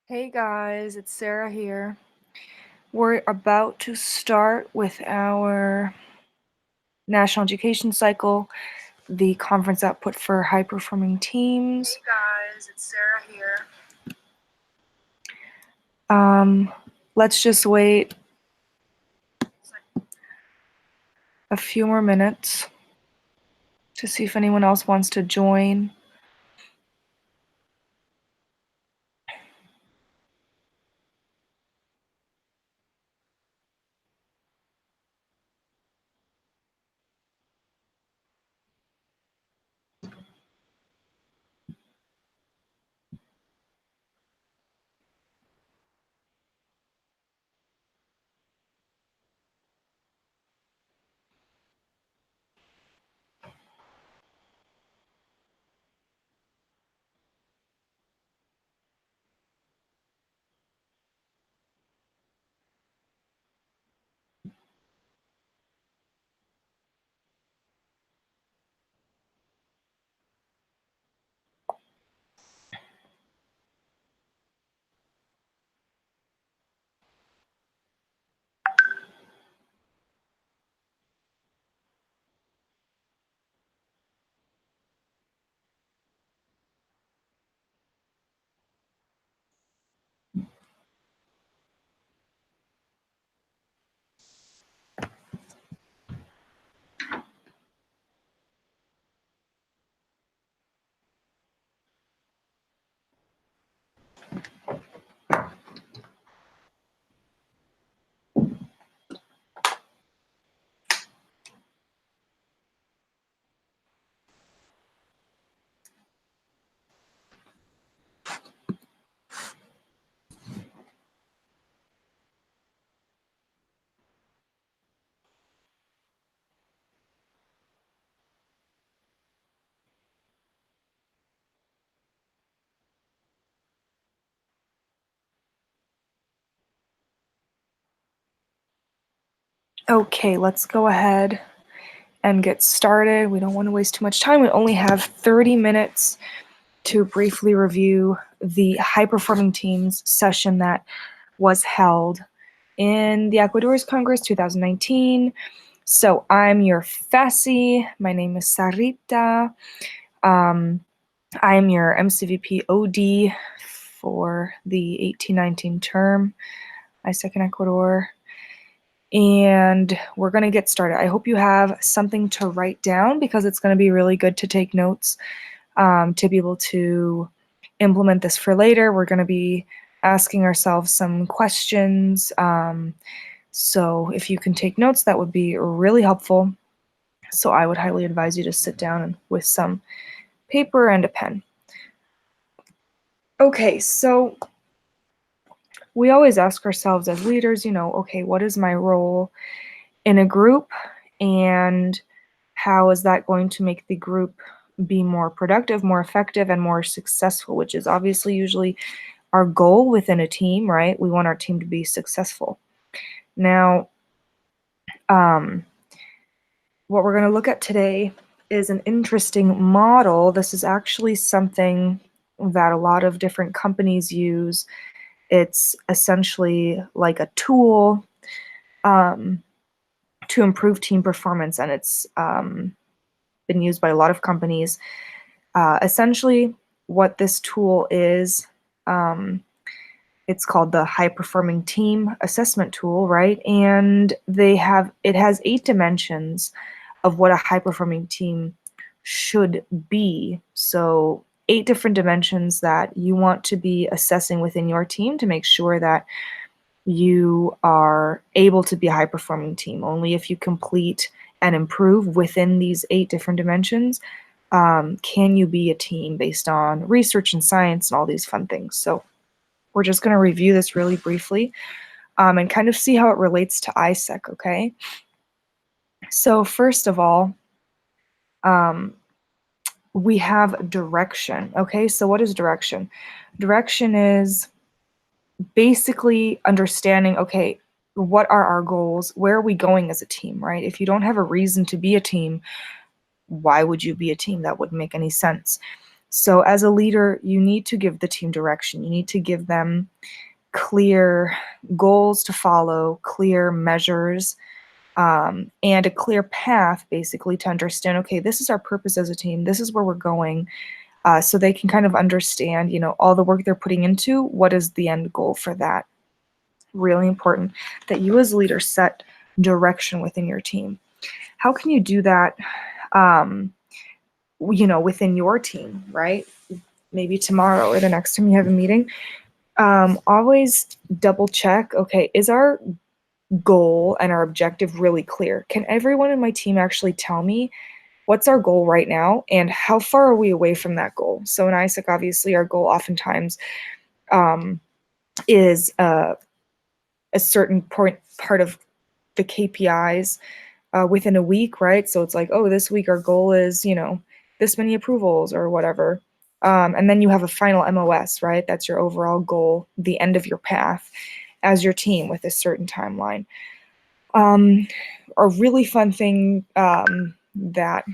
Hey guys, it's Sarah here. We're about to start with our National Education Cycle, the conference output for high-performing teams. Hey guys, it's Sarah here. Let's just wait a few more minutes to see if anyone else wants to join. Okay, let's go ahead and get started. We don't want to waste too much time. We only have 30 minutes to briefly review the high-performing teams session that was held in the EcuaDOers Congress 2019. So I'm your FASI. My name is Sarita. I'm your MCVP OD for the 18-19 term. I second Ecuador. And we're going to get started. I hope you have something to write down because it's going to be really good to take notes to be able to implement this for later. We're going to be asking ourselves some questions. So if you can take notes, that would be really helpful. So I would highly advise you to sit down with some paper and a pen. Okay, so we always ask ourselves as leaders, okay, what is my role in a group and how is that going to make the group be more productive, more effective, and more successful, which is obviously usually our goal within a team, right? We want our team to be successful. Now, what we're going to look at today is an interesting model. This is actually something that a lot of different companies use. It's essentially like a tool to improve team performance, and it's been used by a lot of companies. Essentially, what this tool is, it's called the High Performing Team Assessment Tool, right? And it has 8 dimensions of what a high performing team should be. So 8 different dimensions that you want to be assessing within your team to make sure that you are able to be a high performing team. Only if you complete and improve within these 8 different dimensions can you be a team based on research and science and all these fun things. So we're just going to review this really briefly and kind of see how it relates to ISEC, okay? So first of all, we have direction, okay? So what is direction? Direction is basically understanding, okay, what are our goals? Where are we going as a team, right? If you don't have a reason to be a team, why would you be a team? That wouldn't make any sense. So as a leader, you need to give the team direction. You need to give them clear goals to follow, clear measures, and a clear path, basically, to understand, okay, this is our purpose as a team, this is where we're going, so they can kind of understand, all the work they're putting into, what is the end goal for that. Really important that you as a leader set direction within your team. How can you do that, within your team, right? Maybe tomorrow or the next time you have a meeting, always double check, okay, is our goal and our objective really clear? Can everyone in my team actually tell me what's our goal right now and how far are we away from that goal? So in ISEC, obviously, our goal oftentimes is a certain part of the KPIs within a week, right? So it's like, oh, this week our goal is, this many approvals or whatever. And then you have a final MOS, right? That's your overall goal, the end of your path as your team with a certain timeline. A really fun thing that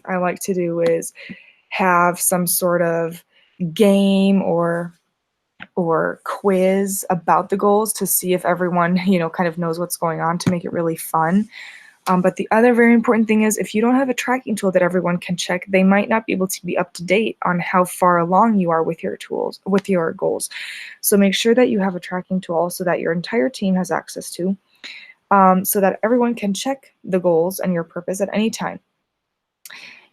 I like to do is have some sort of game or quiz about the goals to see if everyone, kind of knows what's going on, to make it really fun. But the other very important thing is, if you don't have a tracking tool that everyone can check, they might not be able to be up to date on how far along you are with your goals. So make sure that you have a tracking tool also that your entire team has access to, so that everyone can check the goals and your purpose at any time.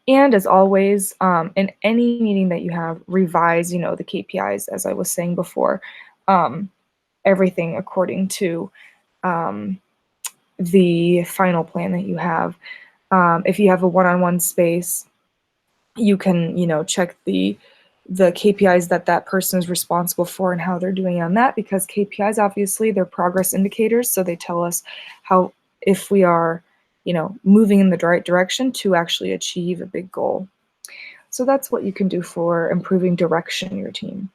And as always, in any meeting that you have, revise, the KPIs, as I was saying before, everything according to the final plan that you have. If you have a one-on-one space, you can, check the KPIs that person is responsible for and how they're doing on that, because KPIs, obviously, they're progress indicators, so they tell us if we are, moving in the right direction to actually achieve a big goal. So that's what you can do for improving direction in your team.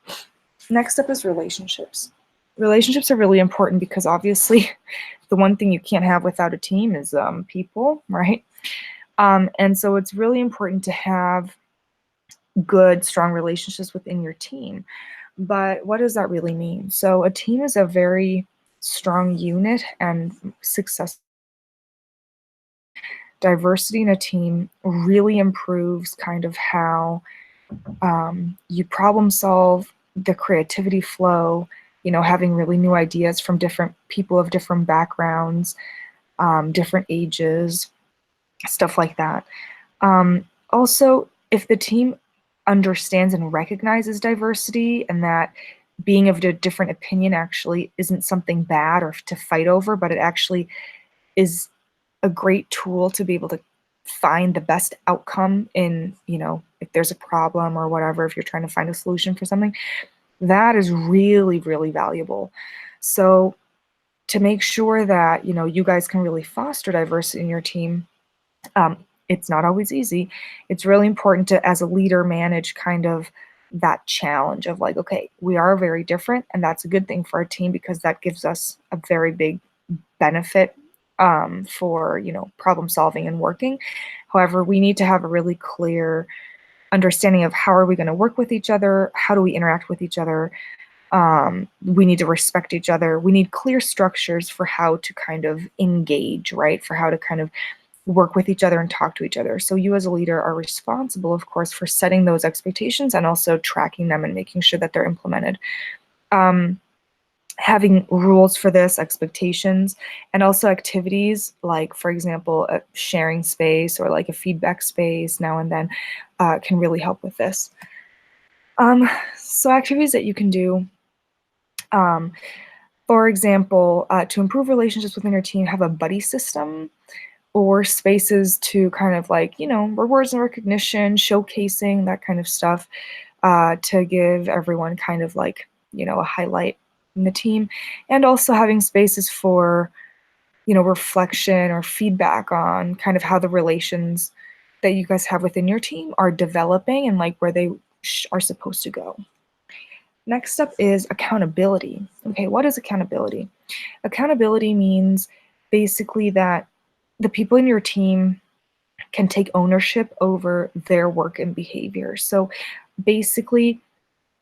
Next up is relationships. Relationships are really important because obviously the one thing you can't have without a team is people, right? And so it's really important to have good, strong relationships within your team. But what does that really mean? So a team is a very strong unit and successful. Diversity in a team really improves kind of how you problem solve, the creativity flow, having really new ideas from different people of different backgrounds, different ages, stuff like that. Also, if the team understands and recognizes diversity, and that being of a different opinion actually isn't something bad or to fight over, but it actually is a great tool to be able to find the best outcome in, if there's a problem or whatever, if you're trying to find a solution for something, that is really, really valuable. So to make sure that, you guys can really foster diversity in your team, it's not always easy. It's really important to, as a leader, manage kind of that challenge of like, okay, we are very different, and that's a good thing for our team because that gives us a very big benefit for, problem solving and working. However, we need to have a really clear understanding of how are we going to work with each other, how do we interact with each other. We need to respect each other. We need clear structures for how to kind of engage, right? For how to kind of work with each other and talk to each other. So you as a leader are responsible, of course, for setting those expectations and also tracking them and making sure that they're implemented. Having rules for this, expectations, and also activities like, for example, a sharing space or like a feedback space now and then can really help with this. So activities that you can do, for example, to improve relationships within your team, have a buddy system or spaces to kind of like, rewards and recognition, showcasing, that kind of stuff, to give everyone kind of like, a highlight in the team, and also having spaces for, reflection or feedback on kind of how the relations that you guys have within your team are developing and like where they are supposed to go. Next up is accountability. Okay, what is accountability? Accountability means basically that the people in your team can take ownership over their work and behavior. So basically,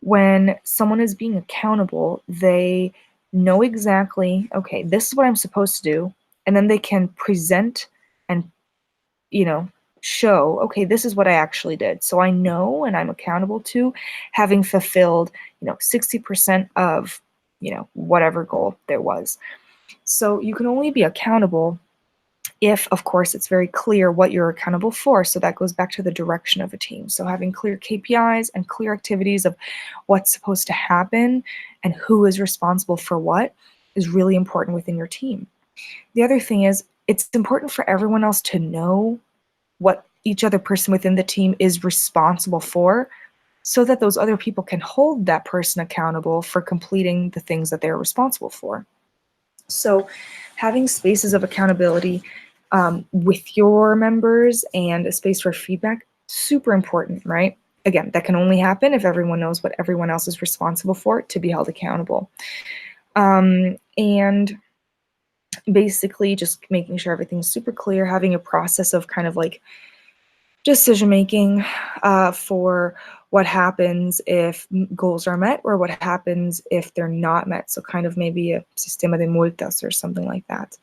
when someone is being accountable, they know exactly, okay, this is what I'm supposed to do, and then they can present and, you know, show, okay, this is what I actually did. So I know and I'm accountable to having fulfilled, 60% of, whatever goal there was. So you can only be accountable if, of course, it's very clear what you're accountable for. So that goes back to the direction of a team. So having clear KPIs and clear activities of what's supposed to happen and who is responsible for what is really important within your team. The other thing is, it's important for everyone else to know what each other person within the team is responsible for, so that those other people can hold that person accountable for completing the things that they're responsible for. So having spaces of accountability with your members and a space for feedback, super important, right? Again, that can only happen if everyone knows what everyone else is responsible for to be held accountable. And basically just making sure everything's super clear, having a process of kind of like decision making for what happens if goals are met or what happens if they're not met. So kind of maybe a sistema de multas or something like that.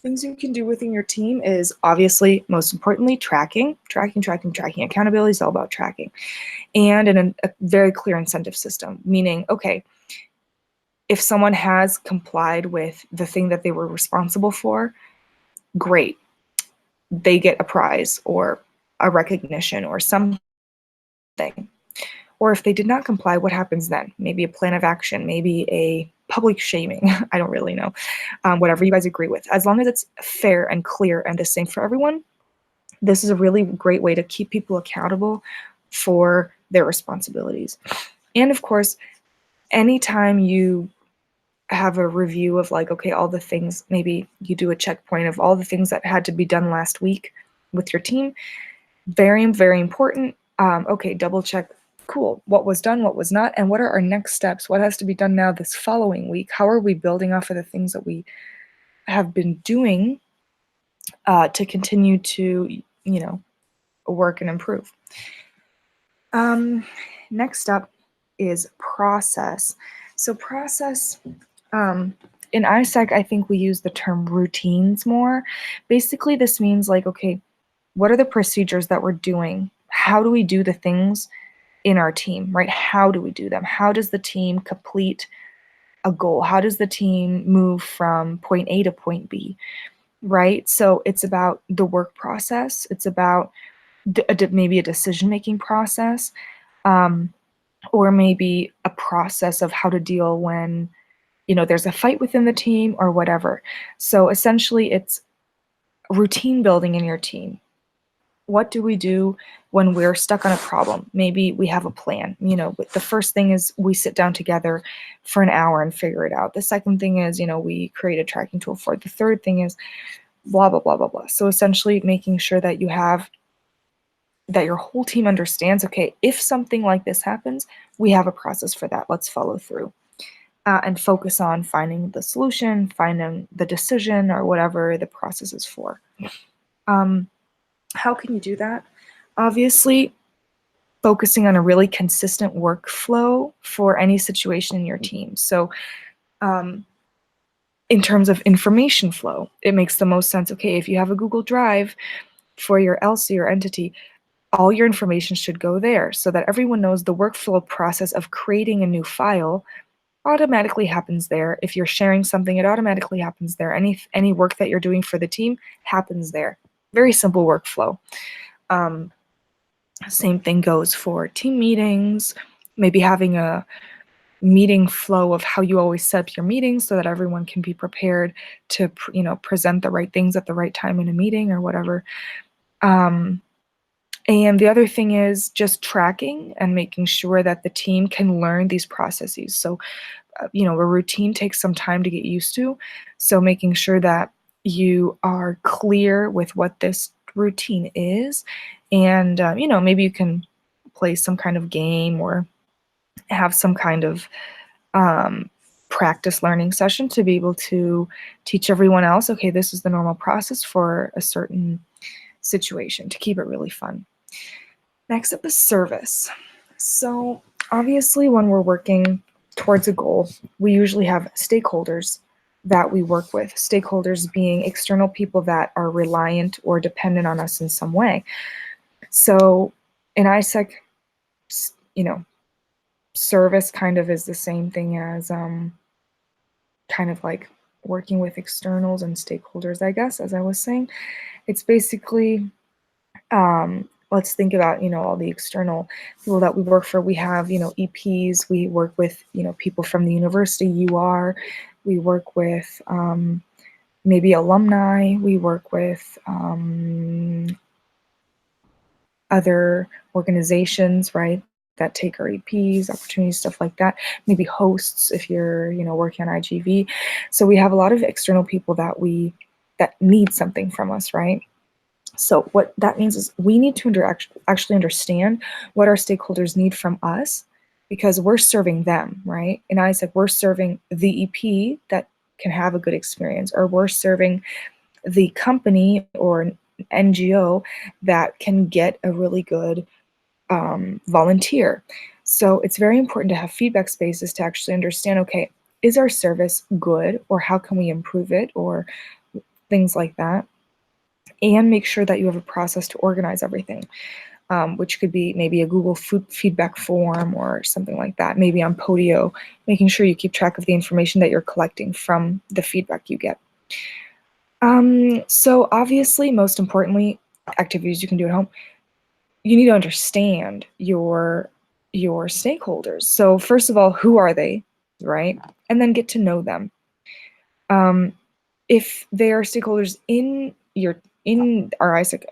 Things you can do within your team is obviously, most importantly, tracking. Accountability is all about tracking. And a very clear incentive system, meaning, okay, if someone has complied with the thing that they were responsible for, great. They get a prize or a recognition or something. Or if they did not comply, what happens then? Maybe a plan of action, maybe a public shaming. I don't really know. Whatever you guys agree with. As long as it's fair and clear and the same for everyone, this is a really great way to keep people accountable for their responsibilities. And of course, anytime you have a review of like, okay, all the things, maybe you do a checkpoint of all the things that had to be done last week with your team. Very, very important. Okay, double check, cool, what was done, what was not, and what are our next steps? What has to be done now this following week? How are we building off of the things that we have been doing to continue to, work and improve? Next up is process. So process, in ISAC, I think we use the term routines more. Basically, this means like, okay, what are the procedures that we're doing? How do we do the things in our team, right? How do we do them? How does the team complete a goal? How does the team move from point A to point B, right? So it's about the work process. It's about maybe a decision-making process, or maybe a process of how to deal when, there's a fight within the team or whatever. So essentially, it's routine building in your team. What do we do when we're stuck on a problem? Maybe we have a plan. The first thing is we sit down together for an hour and figure it out. The second thing is, we create a tracking tool for it. The third thing is blah, blah, blah, blah, blah. So essentially making sure that that your whole team understands, okay, if something like this happens, we have a process for that. Let's follow through. And focus on finding the solution, finding the decision, or whatever the process is for. How can you do that? Obviously, focusing on a really consistent workflow for any situation in your team. So in terms of information flow, it makes the most sense. Okay, if you have a Google Drive for your LC or entity, all your information should go there so that everyone knows the workflow process of creating a new file automatically happens there. If you're sharing something, it automatically happens there. Any work that you're doing for the team happens there. Very simple workflow. Same thing goes for team meetings, maybe having a meeting flow of how you always set up your meetings so that everyone can be prepared to present the right things at the right time in a meeting or whatever. And the other thing is just tracking and making sure that the team can learn these processes. So, a routine takes some time to get used to. So making sure that you are clear with what this routine is. And, maybe you can play some kind of game or have some kind of practice learning session to be able to teach everyone else, okay, this is the normal process for a certain situation, to keep it really fun. Next up is service. So obviously when we're working towards a goal, we usually have stakeholders that we work with, stakeholders being external people that are reliant or dependent on us in some way. So in ISEC, you know, service kind of is the same thing as kind of like working with externals and stakeholders, I guess, as I was saying. It's basically, let's think about, all the external people that we work for. We have, EPs, we work with, people from the university, UR, we work with maybe alumni, we work with other organizations, right, that take our EPs, opportunities, stuff like that. Maybe hosts if you're, working on IGV. So we have a lot of external people that need something from us, right? So what that means is we need to actually understand what our stakeholders need from us, because we're serving them, right? And I said we're serving the EP that can have a good experience, or we're serving the company or an NGO that can get a really good volunteer. So it's very important to have feedback spaces to actually understand, okay, is our service good, or how can we improve it, or things like that. And make sure that you have a process to organize everything, which could be maybe a Google feedback form or something like that, maybe on Podio, making sure you keep track of the information that you're collecting from the feedback you get. So obviously, most importantly, activities you can do at home, you need to understand your stakeholders. So first of all, who are they, right? And then get to know them. If they are stakeholders in our ISEC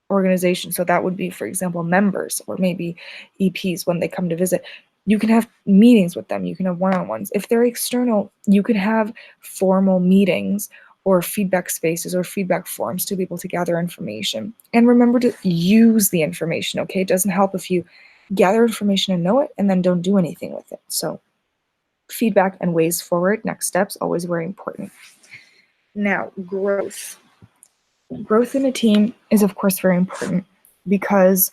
organization, so that would be, for example, members or maybe EPs when they come to visit, you can have meetings with them, you can have one-on-ones. If they're external, you could have formal meetings or feedback spaces or feedback forums to be able to gather information. And remember to use the information, okay? It doesn't help if you gather information and know it and then don't do anything with it. So feedback and ways forward, next steps, always very important. Now, growth. Growth in a team is, of course, very important because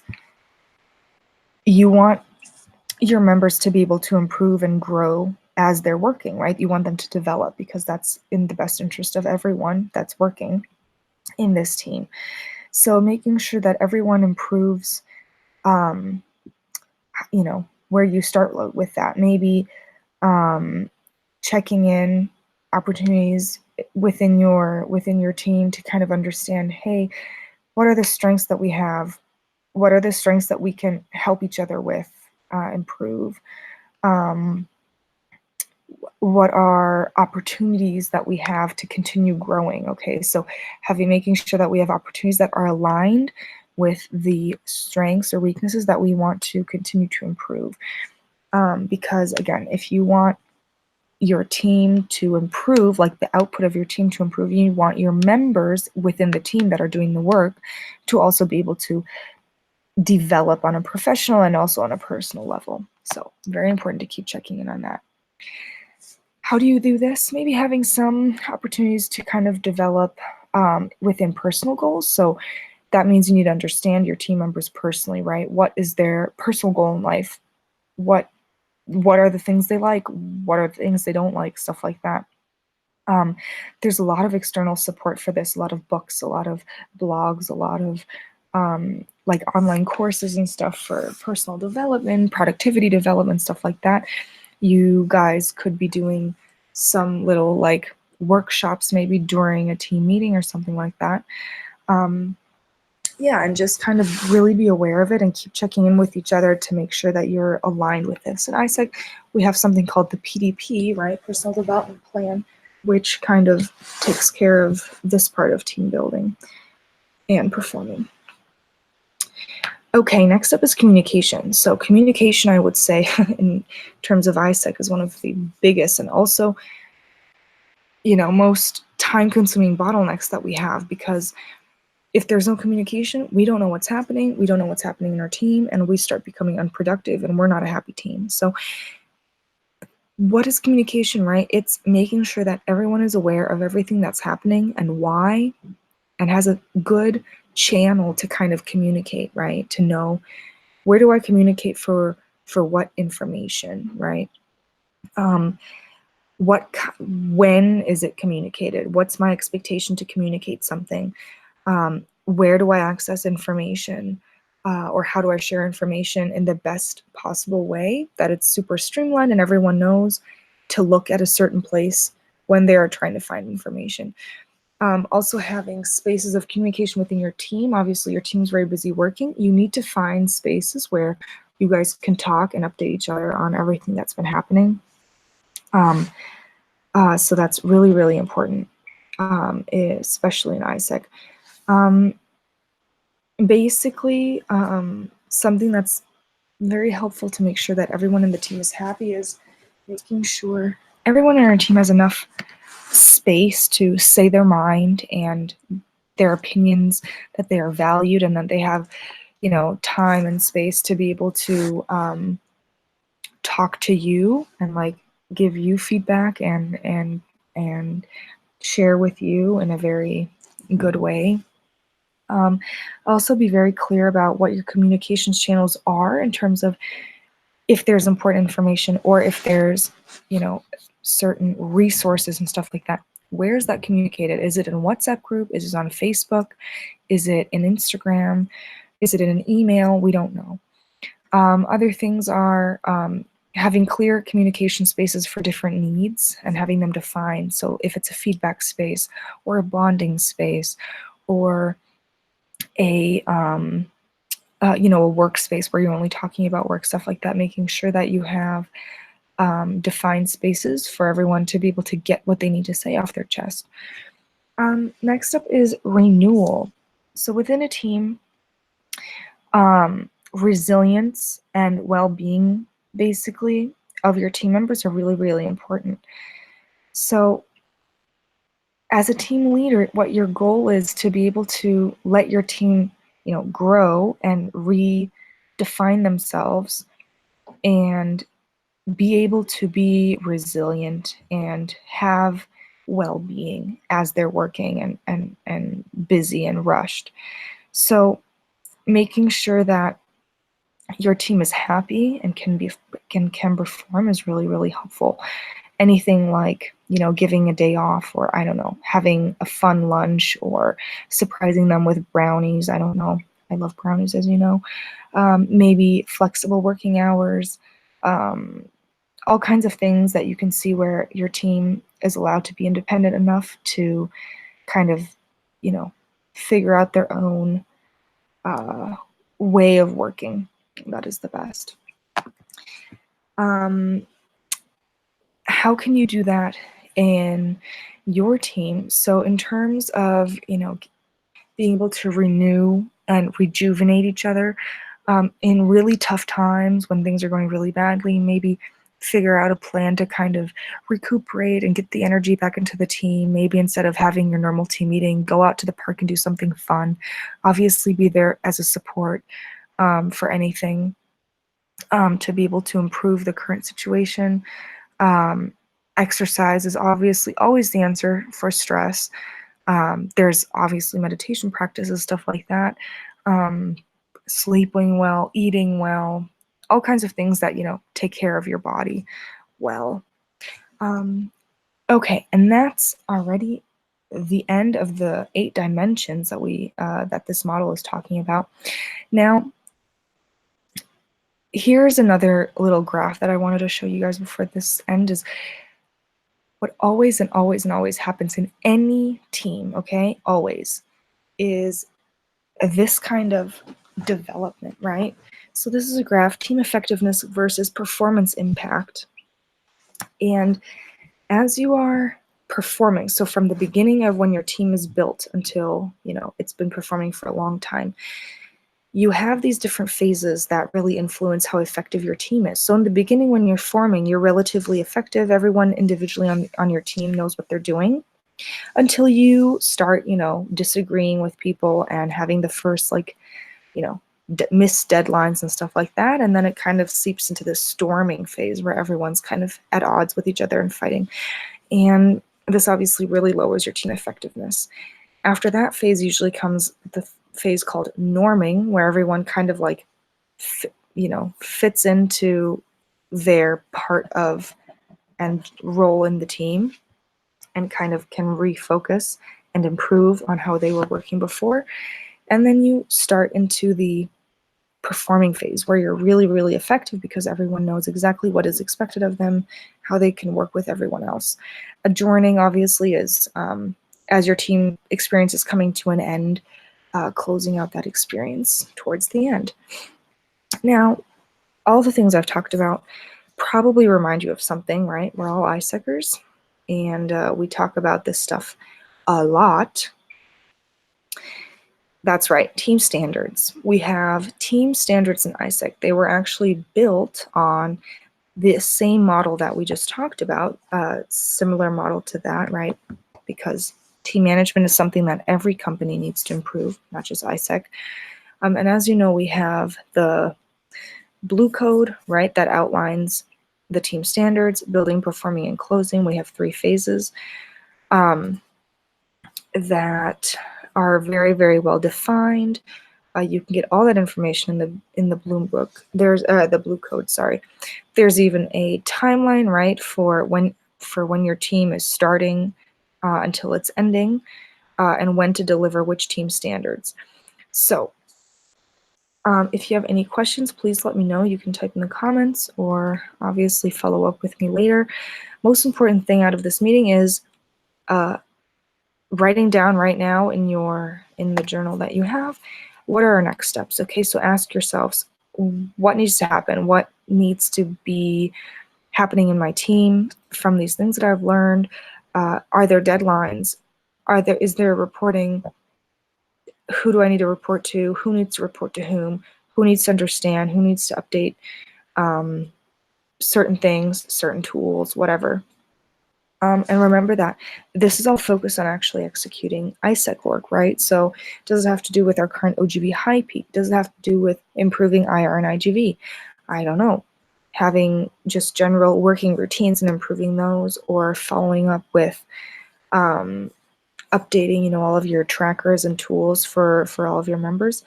you want your members to be able to improve and grow as they're working, right? You want them to develop because that's in the best interest of everyone that's working in this team. So making sure that everyone improves, where you start with that. Maybe checking in opportunities within your team to kind of understand, hey, what are the strengths that we have? What are the strengths that we can help each other with, improve? What are opportunities that we have to continue growing? Okay, so making sure that we have opportunities that are aligned with the strengths or weaknesses that we want to continue to improve. Because again, if you want your team to improve, like the output of your team to improve, you want your members within the team that are doing the work to also be able to develop on a professional and also on a personal level. So very important to keep checking in on that. How do you do this? Maybe having some opportunities to kind of develop within personal goals. So that means you need to understand your team members personally, right? What is their personal goal in life? What are the things they like? What are the things they don't like? Stuff like that. There's a lot of external support for this, a lot of books, a lot of blogs, a lot of like online courses and stuff for personal development, productivity development, stuff like that. You guys could be doing some little like workshops maybe during a team meeting or something like that. Yeah, and just kind of really be aware of it and keep checking in with each other to make sure that you're aligned with this. And I said we have something called the PDP, right, Personal Development Plan, which kind of takes care of this part of team building and performing. Okay, next up is communication. So communication, I would say, in terms of ISEC, is one of the biggest and also, most time-consuming bottlenecks that we have, because if there's no communication, we don't know what's happening, we don't know what's happening in our team, and we start becoming unproductive, and we're not a happy team. So what is communication, right? It's making sure that everyone is aware of everything that's happening and why, and has a good channel to kind of communicate, right? To know where do I communicate for what information, right? When is it communicated? What's my expectation to communicate something? Where do I access information? Or how do I share information in the best possible way that it's super streamlined and everyone knows to look at a certain place when they are trying to find information. Also having spaces of communication within your team. Obviously your team is very busy working. You need to find spaces where you guys can talk and update each other on everything that's been happening. So that's really, really important, especially in ISEC. Basically, something that's very helpful to make sure that everyone in the team is happy is making sure everyone in our team has enough space to say their mind and their opinions, that they are valued, and that they have, you know, time and space to be able to talk to you and like give you feedback and share with you in a very good way. Also be very clear about what your communications channels are in terms of if there's important information or if there's, you know, certain resources and stuff like that. Where is that communicated? Is it in a WhatsApp group? Is it on Facebook? Is it in Instagram? Is it in an email? We don't know. Other things are having clear communication spaces for different needs and having them defined. So if it's a feedback space or a bonding space or a you know, a workspace where you're only talking about work, stuff like that, making sure that you have defined spaces for everyone to be able to get what they need to say off their chest. Next up is renewal. So within a team, resilience and well-being, basically, of your team members are really, really important. So as a team leader, what your goal is to be able to let your team, you know, grow and redefine themselves and be able to be resilient and have well-being as they're working and busy and rushed. So making sure that your team is happy and can perform is really, really helpful. Anything like, you know, giving a day off, or I don't know, having a fun lunch, or surprising them with brownies. I don't know. I love brownies, as you know. Maybe flexible working hours, all kinds of things that you can see where your team is allowed to be independent enough to kind of, you know, figure out their own way of working. That is the best. How can you do that in your team? So in terms of, you know, being able to renew and rejuvenate each other in really tough times when things are going really badly, maybe figure out a plan to kind of recuperate and get the energy back into the team. Maybe instead of having your normal team meeting, go out to the park and do something fun. Obviously be there as a support for anything to be able to improve the current situation. Exercise is obviously always the answer for stress. There's obviously meditation practices, stuff like that. Sleeping well, eating well, all kinds of things that, you know, take care of your body well. Okay, and that's already the end of the 8 dimensions that that this model is talking about. Now, here's another little graph that I wanted to show you guys before this end is what always and always and always happens in any team, okay, always, is this kind of development, right? So this is a graph, team effectiveness versus performance impact. And as you are performing, so from the beginning of when your team is built until, you know, it's been performing for a long time, you have these different phases that really influence how effective your team is. So in the beginning, when you're forming, you're relatively effective. Everyone individually on your team knows what they're doing, until you start, you know, disagreeing with people and having the first, like, you know, missed deadlines and stuff like that. And then it kind of seeps into this storming phase where everyone's kind of at odds with each other and fighting. And this obviously really lowers your team effectiveness. After that phase usually comes the phase called norming, where everyone kind of like fits into their part of and role in the team, and kind of can refocus and improve on how they were working before. And then you start into the performing phase, where you're really, really effective because everyone knows exactly what is expected of them, how they can work with everyone else. Adjourning, obviously, is as your team experience is coming to an end, closing out that experience towards the end. Now, all the things I've talked about probably remind you of something, right? We're all ISECers, and we talk about this stuff a lot. That's right, team standards. We have team standards in ISEC. They were actually built on the same model that we just talked about, similar model to that, right? Because team management is something that every company needs to improve, not just ISEC. And as you know, we have the blue code, right, that outlines the team standards, building, performing, and closing. We have 3 phases that are very, very well defined. You can get all that information in the Bloom book. There's the blue code. Sorry. There's even a timeline, right, for when your team is starting until it's ending, and when to deliver which team standards. So, if you have any questions, please let me know. You can type in the comments, or obviously follow up with me later. Most important thing out of this meeting is writing down right now in the journal that you have, what are our next steps? Okay, so ask yourselves, what needs to happen? What needs to be happening in my team from these things that I've learned? Are there deadlines? Is there reporting? Who do I need to report to? Who needs to report to whom? Who needs to understand? Who needs to update certain things, certain tools, whatever. And remember that this is all focused on actually executing ISEC work, right? So does it have to do with our current OGV high peak? Does it have to do with improving IR and IGV? I don't know. Having just general working routines and improving those, or following up with updating, all of your trackers and tools for all of your members.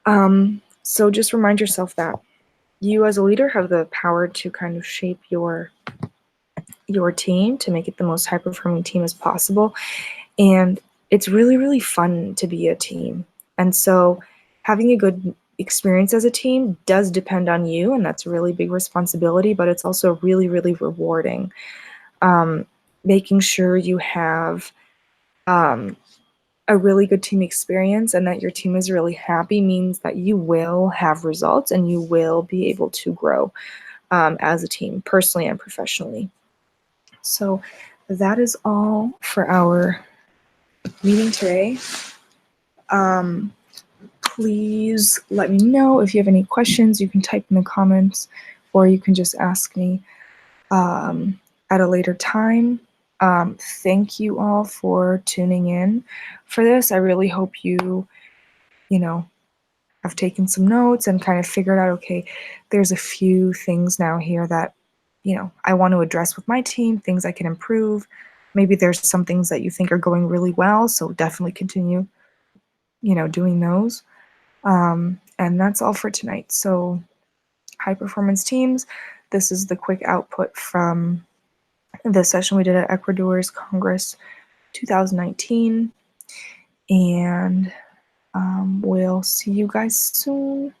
So just remind yourself that you as a leader have the power to kind of shape your team to make it the most high-performing team as possible. And it's really, really fun to be a team. And so having a good experience as a team does depend on you, and that's a really big responsibility, but it's also really, really rewarding. Making sure you have a really good team experience and that your team is really happy means that you will have results and you will be able to grow as a team, personally and professionally. So that is all for our meeting today. Please let me know if you have any questions. You can type in the comments, or you can just ask me at a later time. Thank you all for tuning in for this. I really hope you have taken some notes and kind of figured out, okay, there's a few things now here that I want to address with my team, things I can improve. Maybe there's some things that you think are going really well, so definitely continue, doing those. And that's all for tonight. So high performance teams, this is the quick output from the session we did at EcuaDOers Congress 2019. And we'll see you guys soon.